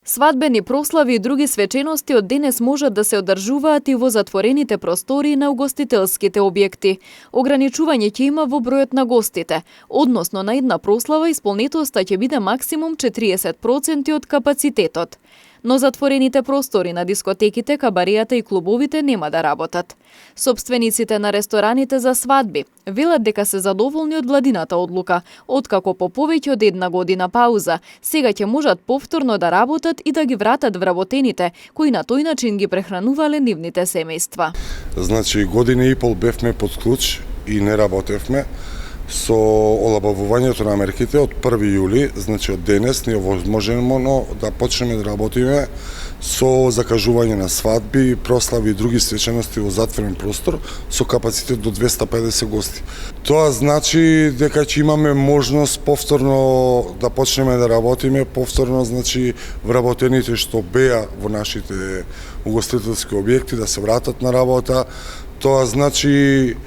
Свадбени прослави и други свечености од денес можат да се одржуваат и во затворените простори на угостителските објекти. Ограничување ќе има во бројот на гостите, односно на една прослава исполнетоста ќе биде максимум 40% од капацитетот. Но затворените простори на дискотеките, кабареата и клубовите нема да работат. Собствениците на рестораните за свадби велат дека се задоволни од владината одлука, откако по повеќе од една година пауза, сега ќе можат повторно да работат и да ги вратат вработените, кои на тој начин ги прехранувале нивните семејства. Значи, година и пол бевме под клуч и не работевме. Со олабавувањето на мерките од 1 јули, значи од денес, ние возможено да почнеме да работиме со закажување на свадби, прослави и други свечености во затворен простор со капацитет до 250 гости. Тоа значи дека ќе имаме можност повторно да почнеме да работиме, повторно значи вработените што беа во нашите угостителски објекти да се вратат на работа. Тоа значи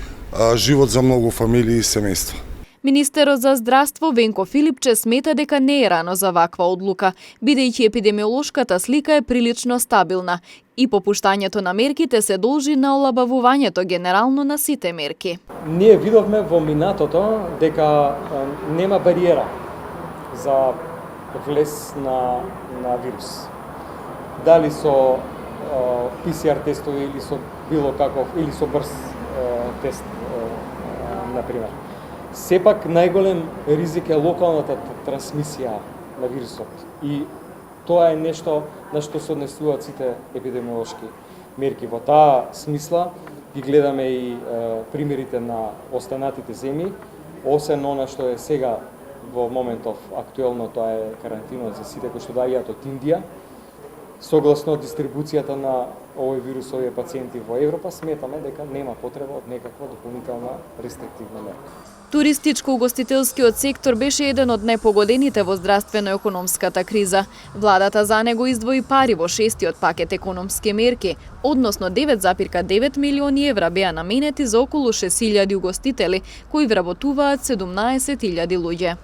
живот за многу фамилии и семејства. Министерот за здравство Венко Филипче смета дека не е рано за ваква одлука, бидејќи епидемиолошката слика е прилично стабилна и попуштањето на мерките се должи на олабавувањето генерално на сите мерки. Ние видовме во минатото дека нема бариера за влез на вирус. Дали со PCR тестови или со било каков или со брз тест, например. Сепак најголем ризик е локалната трансмисија на вирусот и тоа е нешто на што се однесуваат сите епидемиолошки мерки. Во таа смисла ги гледаме и примерите на останатите земји, освен она што е сега во моментов актуелно, тоа е карантинот за сите кои што доаѓаат од Индија. Согласно дистрибуцијата на овој вирусови пациенти во Европа, сметаме дека нема потреба од некаква дополнителна рестриктивна мерка. Туристичко-угостителскиот сектор беше еден од најпогодените во здравствено-економската криза. Владата за него издвои пари во 6-тиот пакет економски мерки, односно 9,9 милиони евра беа наменети за околу 6.000 угостители, кои вработуваат 17.000 луѓе.